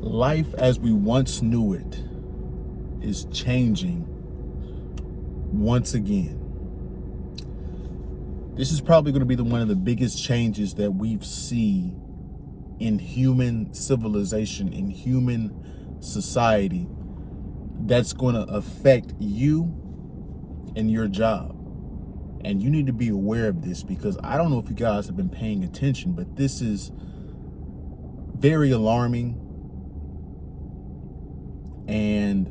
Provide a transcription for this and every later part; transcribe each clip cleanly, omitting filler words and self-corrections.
Life as we once knew it is changing once again. This is probably going to be one of the biggest changes that we've seen in human civilization, in human society, that's going to affect you and your job. And you need to be aware of this, because I don't know if you guys have been paying attention, but this is very alarming. And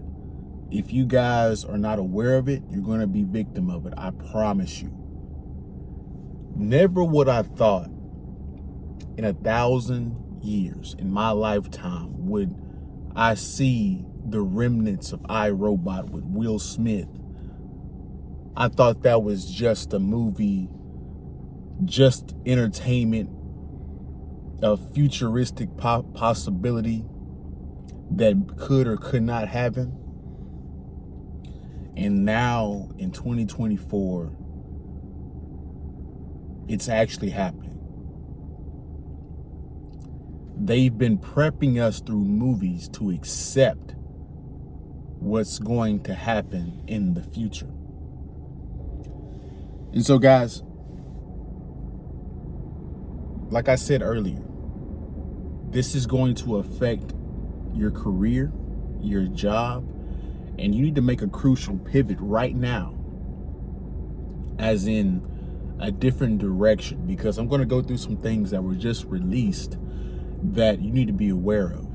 if you guys are not aware of it, you're going to be victim of it. I promise you. Never would I thought in 1,000 years in my lifetime would I see the remnants of iRobot with Will Smith. I thought that was just a movie, just entertainment, a futuristic possibility that could or could not happen. And now in 2024, it's actually happening. They've been prepping us through movies to accept what's going to happen in the future. And so, guys, like I said earlier, this is going to affect your career, your job, and you need to make a crucial pivot right now, as in a different direction, because I'm going to go through some things that were just released that you need to be aware of.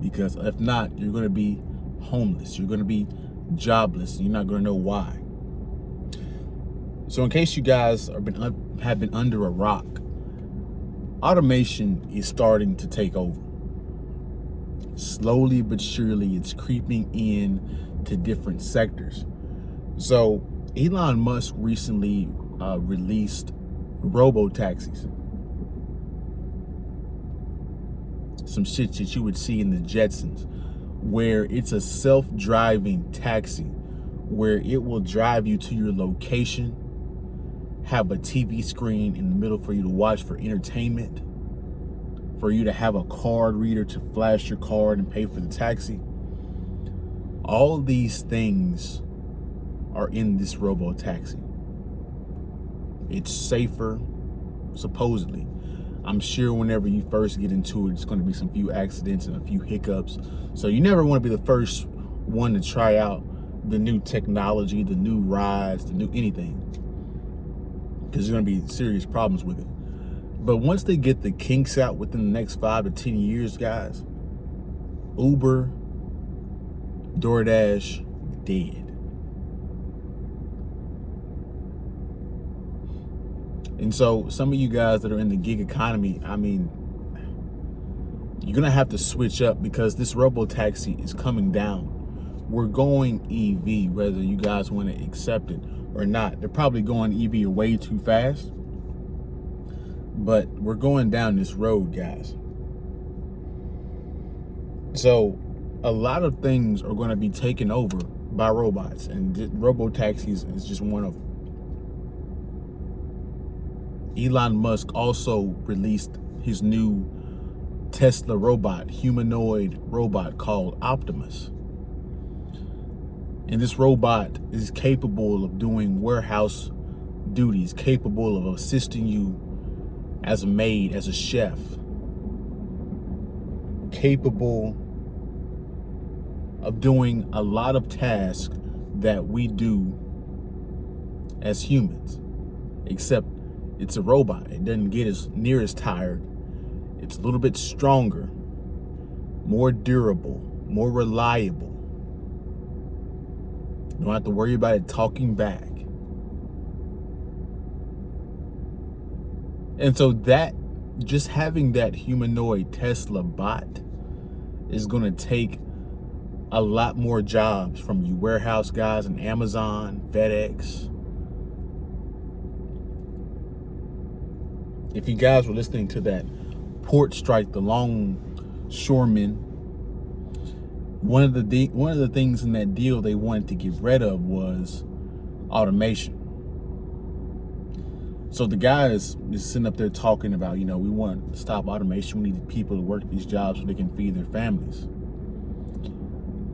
Because if not, you're going to be homeless, you're going to be jobless, and you're not going to know why. So in case you guys have been under a rock, automation is starting to take over. Slowly but surely, it's creeping in to different sectors. So Elon Musk recently released robo-taxis. Some shit that you would see in the Jetsons, where it's a self-driving taxi, where it will drive you to your location, have a TV screen in the middle for you to watch for entertainment, for you to have a card reader to flash your card and pay for the taxi. All these things are in this robo-taxi. It's safer, supposedly. I'm sure whenever you first get into it, it's going to be some few accidents and a few hiccups. So you never want to be the first one to try out the new technology, the new rides, the new anything, because there's going to be serious problems with it. But once they get the kinks out within the next 5 to 10 years, guys, Uber, DoorDash, dead. And so some of you guys that are in the gig economy, I mean, you're going to have to switch up, because this robo-taxi is coming down. We're going EV, whether you guys want to accept it or not. They're probably going EV way too fast, but we're going down this road, guys. So a lot of things are going to be taken over by robots, and robo-taxis is just one of them. Elon Musk also released his new Tesla robot, humanoid robot called Optimus. And this robot is capable of doing warehouse duties, capable of assisting you as a maid, as a chef, capable of doing a lot of tasks that we do as humans, except it's a robot. It doesn't get as near as tired. It's a little bit stronger, more durable, more reliable. You don't have to worry about it talking back. And so that, just having that humanoid Tesla bot is going to take a lot more jobs from you warehouse guys in Amazon, FedEx. If you guys were listening to that port strike, the longshoremen, one of the things in that deal they wanted to get rid of was automation. So the guys is sitting up there talking about, we want to stop automation. We need people to work these jobs so they can feed their families.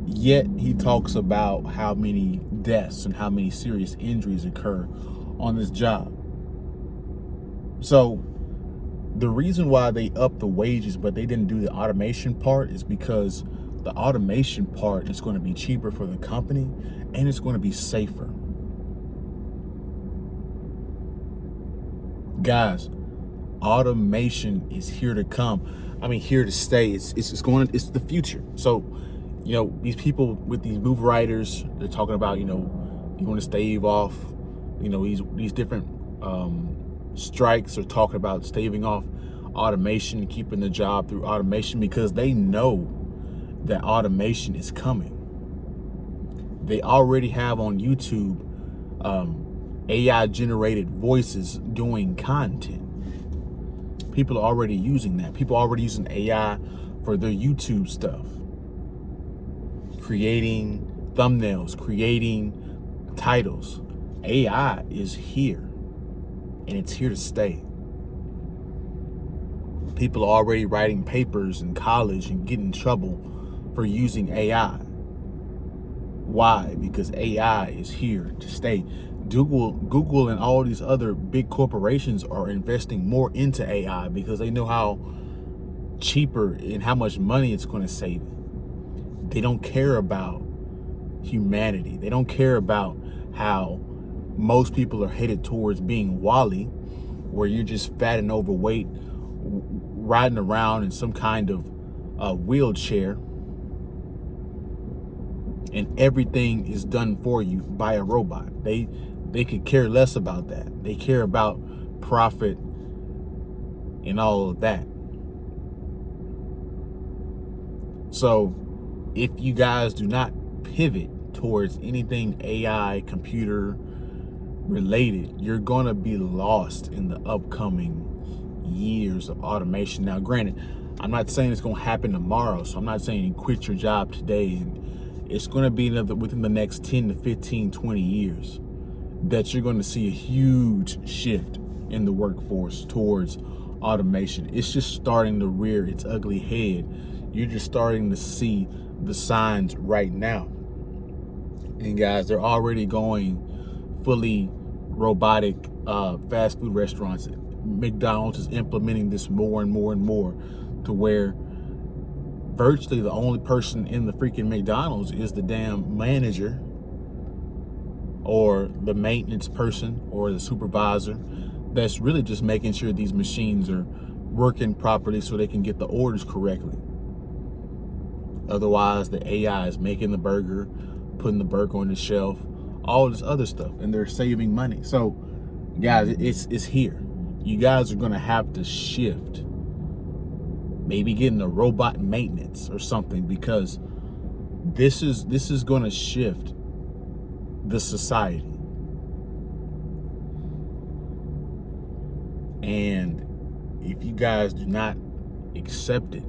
Yet he talks about how many deaths and how many serious injuries occur on this job. So the reason why they upped the wages but they didn't do the automation part is because the automation part is going to be cheaper for the company and it's going to be safer. Guys, automation is here to come. Here to stay. It's the future. So, these people with these move riders, they're talking about, you want to stave off, these different strikes are talking about staving off automation, keeping the job through automation, because they know that automation is coming. They already have on YouTube AI generated voices doing content. People are already using that. People are already using AI for their YouTube stuff, creating thumbnails, creating titles. AI is here and it's here to stay. People are already writing papers in college and getting in trouble for using AI. Why? Because AI is here to stay. Google and all these other big corporations are investing more into AI because they know how cheaper and how much money it's going to save. They don't care about humanity. They don't care about how most people are headed towards being Wall-E, where you're just fat and overweight, riding around in some kind of wheelchair, and everything is done for you by a robot. They could care less about that. They care about profit and all of that. So if you guys do not pivot towards anything AI, computer related, you're gonna be lost in the upcoming years of automation. Now, granted, I'm not saying it's gonna happen tomorrow, so I'm not saying you quit your job today and it's gonna be within the next 10 to 15, 20 years that you're gonna see a huge shift in the workforce towards automation. It's just starting to rear its ugly head. You're just starting to see the signs right now. And guys, they're already going fully robotic fast food restaurants. McDonald's is implementing this more and more and more to where virtually the only person in the freaking McDonald's is the damn manager or the maintenance person or the supervisor that's really just making sure these machines are working properly so they can get the orders correctly. Otherwise, the AI is making the burger, putting the burger on the shelf, all this other stuff, and they're saving money. So, guys, it's here. You guys are gonna have to shift. Maybe getting a robot maintenance or something, because this is gonna shift the society. And if you guys do not accept it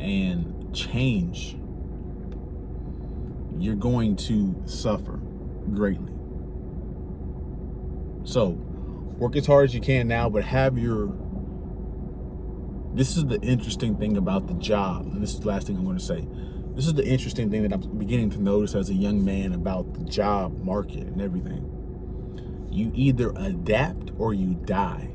and change, you're going to suffer greatly. So work as hard as you can now, but this is the interesting thing about the job, and this is the last thing I'm going to say. This is the interesting thing that I'm beginning to notice as a young man about the job market and everything. You either adapt or you die.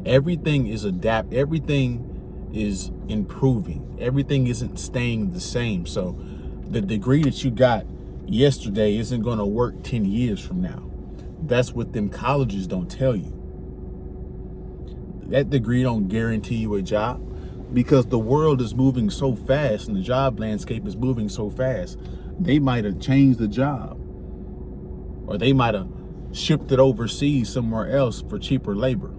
Everything is everything is improving. Everything isn't staying the same. So the degree that you got yesterday isn't going to work 10 years from now. That's what them colleges don't tell you. That degree don't guarantee you a job, because the world is moving so fast and the job landscape is moving so fast. They might have changed the job, or they might have shipped it overseas somewhere else for cheaper labor.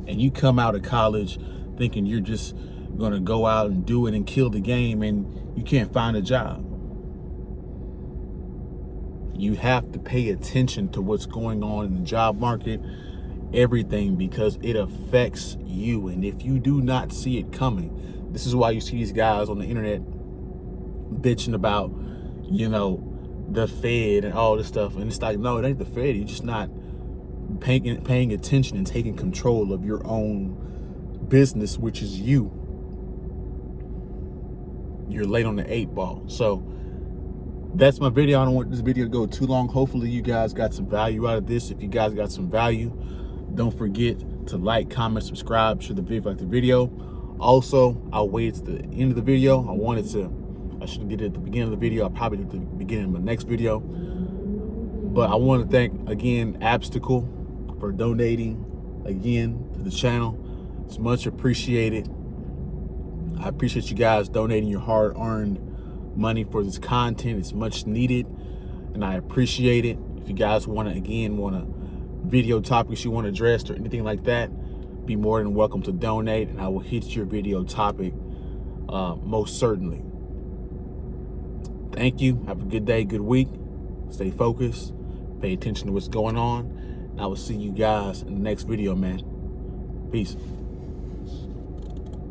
And you come out of college thinking you're just going to go out and do it and kill the game, and you can't find a job. You have to pay attention to what's going on in the job market, everything, because it affects you. And if you do not see it coming, this is why you see these guys on the internet bitching about, the Fed and all this stuff. And it's like, no, it ain't the Fed. You're just not paying attention and taking control of your own business, which is you. You're late on the 8 ball. So that's my video. I don't want this video to go too long. Hopefully you guys got some value out of this. If you guys got some value, don't forget to like, comment, subscribe, share the video, like the video. Also, I'll wait to the end of the video. I should have did it at the beginning of the video. I'll probably do it at the beginning of my next video. But I want to thank, again, Obstacle for donating, again, to the channel. It's much appreciated. I appreciate you guys donating your hard-earned money for this content. It's much needed, and I appreciate it. If you guys want video topics you want addressed or anything like that, be more than welcome to donate, and I will hit your video topic most certainly. Thank you. Have a good day, good week. Stay focused. Pay attention to what's going on. And I will see you guys in the next video, man. Peace.